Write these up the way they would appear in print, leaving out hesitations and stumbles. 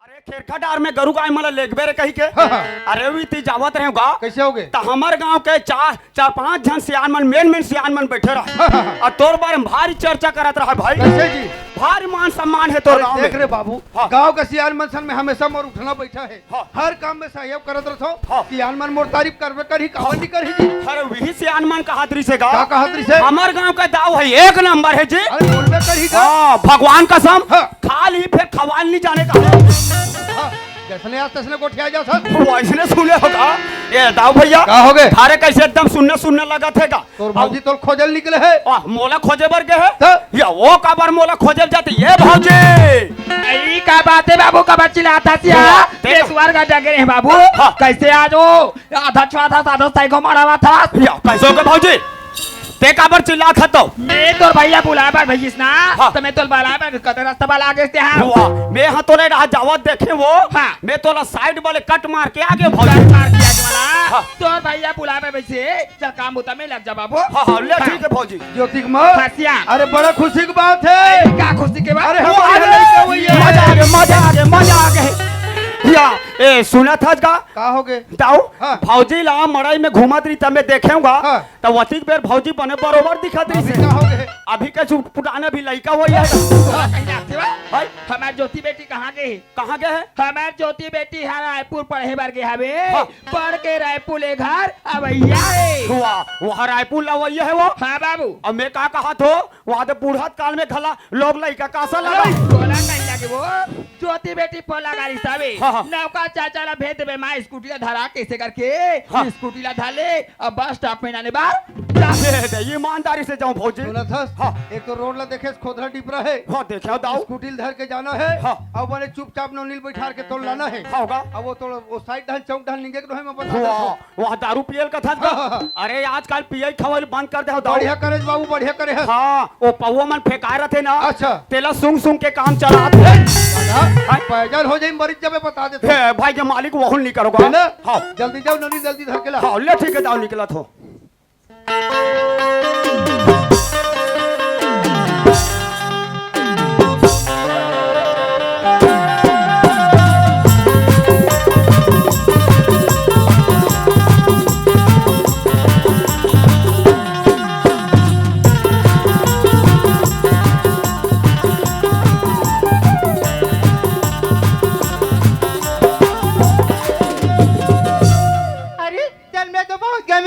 खेरखटार में गरु गाय मला लेगबे रे कही के अरे वी ती जावत रहे गा कैसे होगे त हमर गांव के चार पांच जन सियान मन मेन सियान मन बैठे रहा और तोर बारे में भारी चर्चा करत रहा भाई। कैसे जी? भारी मान सम्मान है तोर गांव देख में। रे बाबू, गांव का सियान मन सन में हमेशा मोर उठना बैठा है, हर काम में सहयोग करत रहो। सियान मन मोर तारीफ करबे करही कहनी करही जी। अरे वही सियान मन कहातरी से गा का कहतरी से हमर गांव का दाव है एक नंबर है जी। अरे बोलबे करही का हां भगवान कसम खाल ही फिर खवाल नहीं जाने का जैसने आज तसने गोठिया जा सर वैसने सुने होगा। ये दाऊ भैया का हो गए थारे कैसे एकदम सुनने लगा थे का तोर भौजी तोर खोजल निकले है मोला खोजे बर के है तो? या वो का बार मोला खोजल जाते ये भौजी यही का बात है बाबू का बच्ची आता सिया पेशवार का जगह है बाबू कैसे आज वो आधा छुआ था साधा साई को मारा हुआ था या कैसे हो गए भौजी ते का बार चिल्ला खतो मैं तो भैया बुलाया बार भैया ना तो मैं तो बुलाया बार कते रास्ता वाला आगे से हां मैं हां तो रहा जावत देखे वो मैं तोला साइड वाले कट मार के आगे भौजी मार के आगे वाला तो भैया बुलाया बार वैसे चल काम होता में लग जा बाबू हां ले ठीक है भौजी ज्योति कुमार फसिया अरे बड़ा खुशी की बात है। क्या खुशी के बात अरे हमारे मजा आ गए या ए सुना था का हो गए दाऊ भौजी ला मड़ाई में घुमत रही तब मैं देखेऊंगा तो वतिक बेर भौजी बने बरोबर दिखत रही से हो गए अभी का पुराना भी लड़का वही है भाई हमारी ज्योति बेटी कहाँ गई है हमारी ज्योति बेटी है रायपुर पढ़े बार के हवे पढ़ के रायपुर ले घर अब वहाँ रायपुर ला वही है वो हाँ बाबू अब मैं का कहा तो वहाँ तो बूढ़त काल में खला लोग लड़का कासा लगा बोला कहीं लगे वो ज्योति बेटी पोला गाड़ी सावे नौका चाचा ला भेज देबे मां स्कूटी ला धरा कैसे करके स्कूटी ला धाले अब बस स्टॉप में आने बार ये ईमानदारी से जाऊं भौजी सुना था एक तो रोड ला देखे खोदरा टिपरा है देखा दाऊ स्कूटी धर के जाना है अब बने चुपचाप नील बैठा के तोड़ लाना है होगा अब वो तो वो साइड ढन चौक ढन निके के मैं बता वहां दारू पियल का था अरे आजकल पियल खवल बंद कर दे बढ़िया करे बाबू बढ़िया करे हां वो पौवा मन फेंकाए रहते ना अच्छा तेला सुंग के काम चला पैजल हो जाए मरीज जब बता देते भाई के मालिक वो नहीं करोगा ना हां जल्दी जाओ ननी जल्दी धर के ला हां ले ठीक है दाऊ निकला तो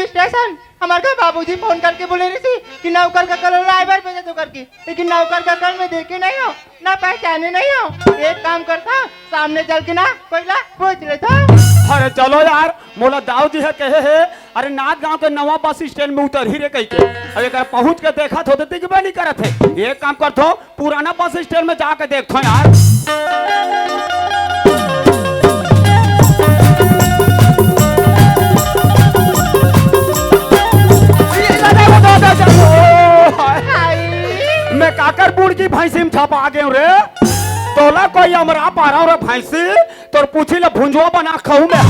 स्टेशन हमारे बाबूजी फोन करके बोले रही थी कि नौकर का कल ड्राइवर भेजे तो करके लेकिन नौकर का कल में देखे नहीं हो ना पहचाने नहीं हो। एक काम करता सामने चल के ना कोयला खोज लेता। अरे चलो यार मोला दाऊ जी है कहे है अरे नाथ गांव के नवा बस स्टैंड में उतर ही रे कही के अरे अगर पहुंच के देखा तो दिखबे नहीं करत है। एक काम करतो पुराना बस स्टैंड में जाके देखो यार मैं काकर बुड़ की भैंसी में छपा गए रे तोला कोई अमरा पा रहा रे भैंसी तो पूछी ले भुंजवा बना खाऊ मैं।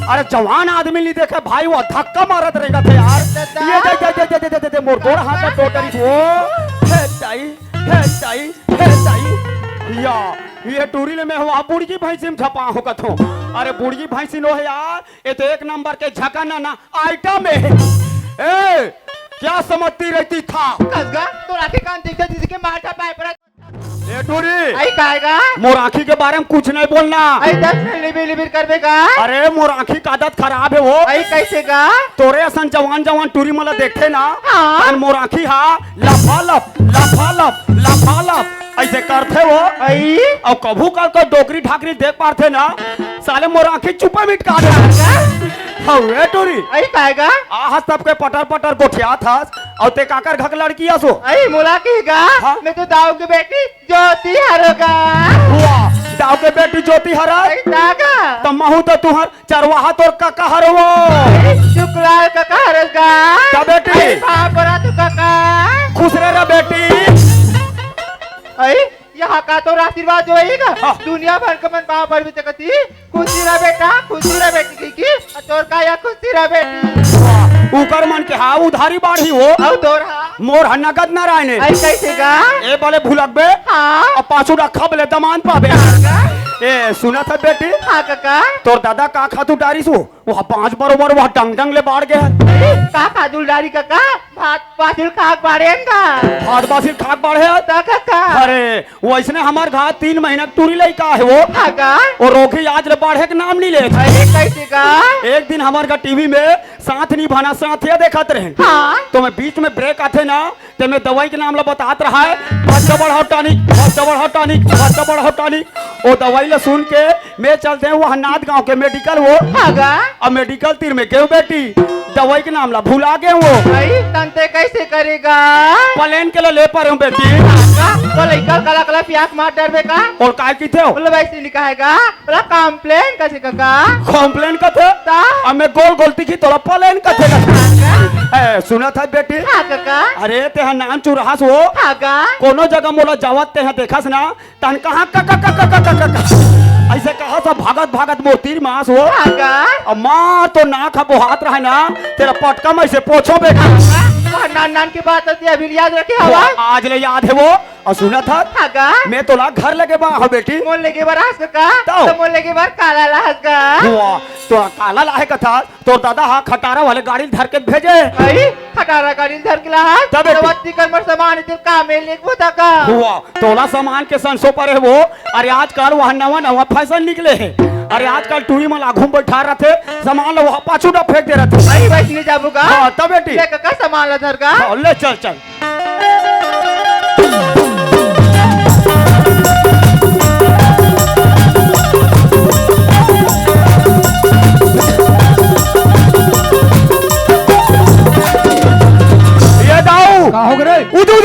अरे जवान आदमी नहीं देखे भाई वो धक्का मारत रहेगा थे यार ये दे मोर गोड़ हाथ में टोटरी वो हे या ये टूरी ले मैं हुआ बुड़ की भैंसी में छपा हो कथो। अरे बुड़ की भैंसी नो है यार ये तो एक नंबर के झकना ना आइटम है। ए क्या समझती रहती था कसगा तो राखी कान देखते जिसके मारता पाए पर ए टूरी आई काहेगा मोर आँखी के बारे में कुछ नहीं बोलना आई 10 लिबिर करबेगा। अरे मोर आँखी का आदत खराब है वो आई कैसे का तोरे असन जवान टूरी मला देखते ना हाँ? मोर आँखी हा लफालप ऐसे करते वो आई और कभू कर को डोकरी ढाकरी देख पाते ना साले मोर आँखी चुपा मिट का दे हवे टूरी आई काहेगा आहा सबके पटर गोठिया था और ते काकर घक लड़की आसो आई मोला कहेगा हाँ? मैं तो दाऊ की बेटी ज्योति हरोगा हुआ दाऊ के बेटी ज्योति हरा आई तागा तो महू तो तुहर चरवाहा तोर काका हरवो शुक्रार काका हरोगा का बेटी बड़ा तो काका खुश रे बेटी आई यहाँ का तो आशीर्वाद जो है दुनिया भर का मन बाप भर भी तकती खुशी रह बेटा खुशी रह बेटी की तोर का या खुशी रह बेटी उकर मन के हा उधारी बाढ़ी हो औ तोर हा मोर है नगद नारायण आई कैसे का ए बोले भूलक बे हाँ अब पाछू रखा बोले दमान पाबे ए सुना था बेटी हाँ काका तोर दादा का खातू डारी सो वहाँ 5 बरोबर वहाँ डंग डंग ले बाढ़ गए का खादुलदारी काका भात पासिल खाक बाड़े का हाथ बासिल खाक बाढ़े ता काका अरे वैसने हमार घात 3 महीना टूरी लई का है वो काका और रोगी आज ले बाढ़े के नाम नहीं ले अरे कैसे का एक दिन हमार का टीवी में साथ निभाना साथिया देखत रहे हाँ तो मैं बीच में ब्रेक आते ना ते मैं दवाई के नाम ला बतात रहा है बहुत डबल टॉनिक वो दवाई ला सुन के मैं चलते हैं वहाँ नाथ गांव के मेडिकल वो काका अब मेडिकल तीर में क्यों बेटी दवाई के नाम ला भूला गए वो भाई तंते कैसे करेगा प्लेन के लिए ले पा रहे हूँ बेटी काका तो लइका काला काला प्याक मार डरबे का और काय की थे बोले वैसे निकाहेगा बोला कंप्लेन कैसे काका कॉम्प्लेन का थे ता अब मैं गोल गोलती की तोला प्लेन का थे सुना था बेटी हाँ काका अरे ते नाम चुरास वो काका कोनो जगह मोला जावत ते देखस ना तन कहाँ ऐसे कहा था भागत मोर तीर मास हो काका अब माँ तो नाक है हाथ रहा ना तेरा पटका में से पोछो बेटा नान नान की बात होती है अभी याद रखे हवा आज ले याद है वो और सुना था काका मैं तो ला घर लगे बा हो बेटी मोल के बार हंस का ताओ। तो मोल के बार काला ला हंस का हुआ तो काला लाहे का था तो दादा हाँ खटारा वाले गाड़ी धर के भेजे भाई खटारा गाड़ी धर के ला हंस तब बेटी। तो वत्ती कर मर सामान इधर का में लेक वो का हुआ तोला सामान के संसो पर है वो अरे आजकल वहाँ नवा फैशन निकले है अरे आजकल टूरी में लाखों बैठा रहे थे सामान लो वहाँ पाछू ना फेंक दे रहे थे भाई वैसे जाबूगा हाँ तब बेटी ले काका सामान ला धर का हाँ, ले चल ये दाऊ का हो गए उदू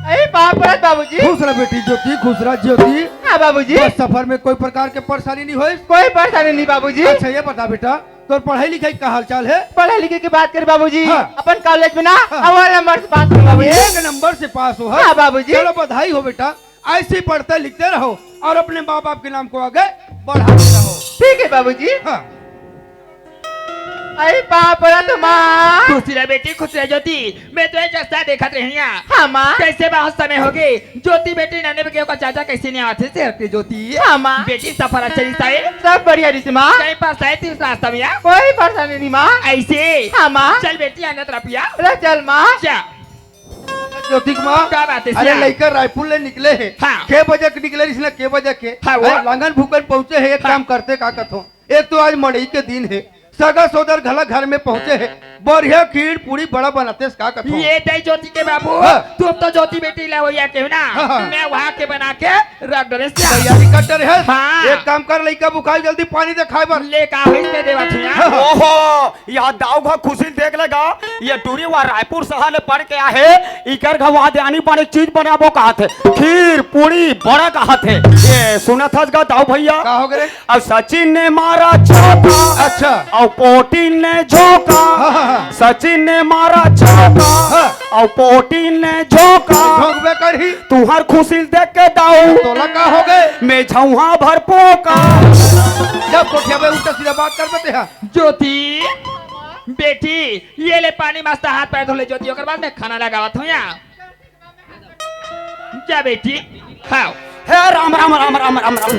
अरे बाप रे बाबूजी खुश रह बेटी ज्योति खुश रह ज्योति हाँ बाबूजी बस सफर में कोई प्रकार के परेशानी नहीं होई कोई परेशानी नहीं बाबूजी अच्छा ये बता बेटा तो पढ़ाई लिखाई का हाल चाल है पढ़े लिखे की बात कर बाबूजी हाँ। अपन कॉलेज में ना हाँ। अव्वल नंबर से पास कर बाबूजी 1 नंबर से पास हो हाँ बाबूजी चलो बधाई हो बेटा ऐसे ही पढ़ते लिखते रहो और अपने माँ बाप के नाम को आगे बढ़ाते रहो ठीक है बाबूजी हाँ अरे बाप रे तो माँ खुशी रह बेटी खुश रह ज्योति मैं तो एक रास्ता देखत रही हाँ माँ कैसे बहुत समय हो गए ज्योति बेटी नाने के का चाचा कैसे नहीं आते से हटके ज्योति हाँ माँ बेटी सफर अच्छा नहीं साहे सब बढ़िया रीति माँ कहीं पर साहे तीस रास्ता में आ। कोई परेशानी नहीं माँ ऐसे हाँ माँ चल बेटी आने तरफ या अरे चल माँ क्या ज्योति की माँ क्या बात है अरे सिया? लेकर रायपुर ले निकले है हाँ। 6 बजे के निकले इसने 6 बजे के हाँ, वो। लांगन भूकन पहुँचे है एक काम करते का कथो एक तो आज मड़ई के दिन है सगा सोदर घला घर में पहुँचे है बढ़िया खीर पूरी बड़ा बनाते का कथो ये दई ज्योति के बाबू हाँ। तुम तो ज्योति बेटी ला होया के ना हाँ, हाँ। मैं वहाँ के बना के रख डरे से तैयारी करते रहे हाँ। एक काम कर लइका बुखार जल्दी पानी दे खाए बर ले का हुई में देवा थी हाँ। ओहो यहाँ दाऊ घा खुशी देख लेगा ये टूरी वहाँ रायपुर शहर ले पढ़ के आहे इकर घा वहाँ देनी पानी चीज बनाबो कहा थे खीर पूरी बड़ा कहा थे ये सुना था इसका दाऊ भैया का हो गए अब सचिन ने मारा चौका अच्छा और पोटीन ने झोंका हाँ। सचिन ने मारा चौका हाँ। और पोटीन ने झोंका ठोकबे करही तू हर खुशी देख के दाऊ तोला का हो गए मैं झौहा भर पोका जब कोठिया में उल्टा सीधा बात कर देते हैं ज्योति बेटी ये ले पानी मस्त हाथ पैर धो ले ज्योति ओकर बाद में खाना लगावत हूँ यहाँ क्या बेटी खाओ हे राम राम राम राम राम राम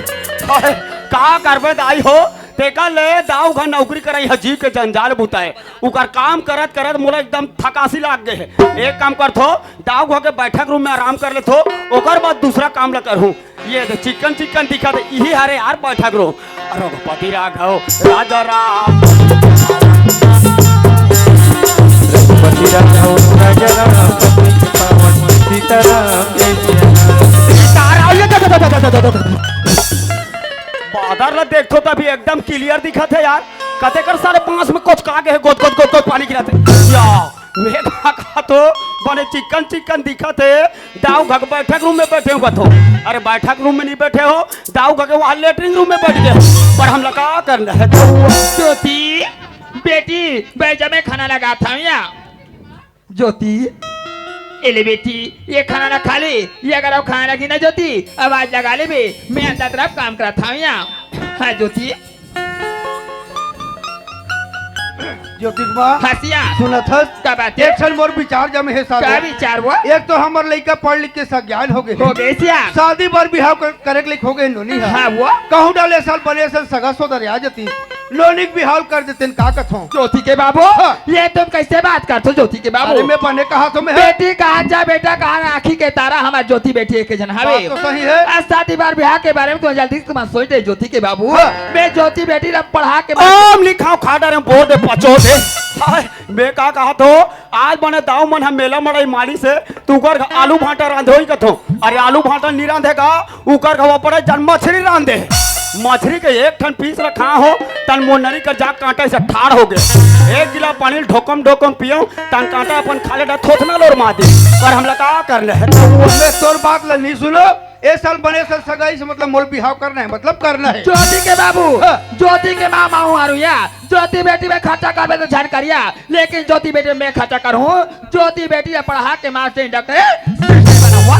अरे, का करबे दाई हो तेका ले दाऊ घर नौकरी कराई हजी के जंजाल बुताए उकर काम करत करत मोला एकदम थकासी लाग गए है एक काम करथो दाऊ घर के बैठक रूम में आराम कर लेथो ओकर बाद दूसरा काम ला करहूं ये दे चिकन चिकन दिखत यही हरे यार बैठक रूम रघुपति राघव राजा राम रघुपति राघव राजा राम पावन सीताराम बादर ला देखो तभी एकदम क्लियर दिखत है यार कते कर सारे पांच में कुछ का गए गोद गोद गोद गोद पानी गिराते या मेघा का तो बने चिकन चिकन दिखत है दाऊ घक बैठक रूम में बैठे हो तो अरे बैठक रूम में नहीं बैठे हो दाऊ घके वहां लेटरिन रूम में बैठ गए पर हम लगा करना है ज्योति बेटी बैजा में खाना लगा था यहाँ ज्योति एले बेटी ये खाना ना खा ले ये अगर आप खाना लगी ना ज्योति आवाज लगा ले बे मैं अंदर तरफ काम करा था यहाँ हाँ ज्योति ज्योतिषबा हसिया सुनत हस का बात है एक क्षण मोर विचार जमे है का सारा विचार वो एक तो हमर लड़का पढ़ लिख के सज्ञान हो गए हो गए सिया शादी बार बिहाव करे के लिख हो गए नोनी है हाँ वो कहूँ डाले साल बने साल सगा सोदर आ जाती नोनी के बिहाव कर देते का कथों ज्योति के बाबू हाँ। ये तुम कैसे बात करते हो ज्योति के अरे बाबू मैं बने कहा तो मैं बेटी कहा जा बेटा कहा आखी के तारा हमारे ज्योति बेटी एक जन हवे बात तो सही है आज शादी बार ब्याह के बारे में तुम जल्दी से तुम सोच दे ज्योति के बाबू हाँ। मैं ज्योति बेटी रब पढ़ा के ओम लिखाओ खाड़ा रे बोल दे पचो दे हाय, मैं का कहा तो आज बने दाव मन हम मेला मड़ाई माली से तू कर आलू भाटा रांधोई कथो अरे आलू भाटा नहीं रांधेगा उकर घवा पड़े जन मछली रांधे मछली के एक ठन पीस रखा हो तन मोनरी का जाग कांटे से ठाड़ हो गए एक गिला पानी ढोकम ढोकम पियो तन कांटा अपन खाले डा थोथना लोर मार दे पर हम लगा कर ले मैं तोर बात ल नहीं सुनो ए साल बने साल सगाई से मतलब मोल बिहाव करना है मतलब करना है ज्योति के बाबू हाँ। ज्योति के मामा हूँ हारुया ज्योति बेटी में खर्चा कर तो जान करिया लेकिन ज्योति बेटी में खर्चा करूँ ज्योति बेटी पढ़ा के मास्टर डॉक्टर बना हुआ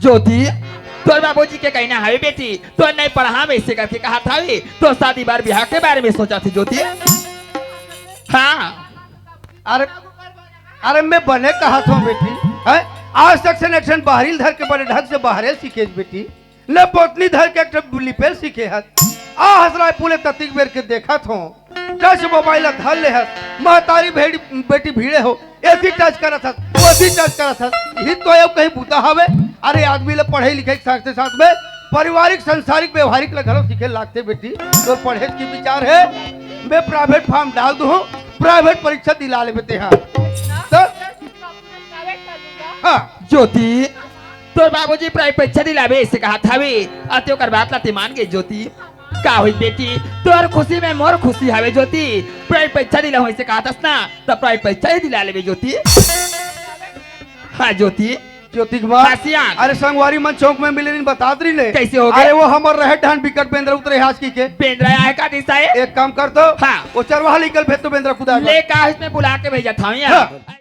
ज्योति तोर बाबूजी के कहना है बेटी तो नहीं पढ़ा वैसे करके कहा था तो शादी बार ब्याह के बारे में सोचा थी ज्योति हाँ अरे अरे मैं बने कहा था बेटी है आज तक से एक्शन बाहरी धर के बड़े ढंग से बाहरे सीखे बेटी न पोतनी धर के एक लिपेल सीखे हत आ हसराय पुले ततिक बेर के देखा थो टच मोबाइल धर ले हत महतारी भेड़ी बेटी भीड़े हो ऐसी टच करत हत वैसी टच करत हत ही तो अब कहीं बूता हवे अरे आदमी ले पढ़े लिखे के साथ साथ में पारिवारिक संसारिक व्यवहारिक ले घरों सीखे लागते बेटी तो पढ़े की विचार है मैं प्राइवेट फॉर्म डाल दूं प्राइवेट परीक्षा दिला ले बेटे हाँ तो हाँ ज्योति तोर बाबूजी प्राइवेट परीक्षा दिलावे ऐसे कहा था वे अत्यो कर बात लाते मान गए ज्योति का हुई बेटी तोर खुशी में मोर खुशी हवे ज्योति प्राइवेट परीक्षा दिला हो ऐसे कहा था ना तो प्राइवेट परीक्षा ही दिला लेवे ज्योति हाँ ज्योति ज्योति कुमार हसियान। अरे संगवारी मन चौक में मिले बता दी ले कैसे हो गए? अरे वो हमर रहे ढान बिकट बेंद्र उतरे हाथ की के बेंद्रा आए का दिशा है एक काम कर दो हाँ। वो चरवाहा निकल भेज तो बेंद्र खुदा ले का इसमें बुला के भेजा था हाँ।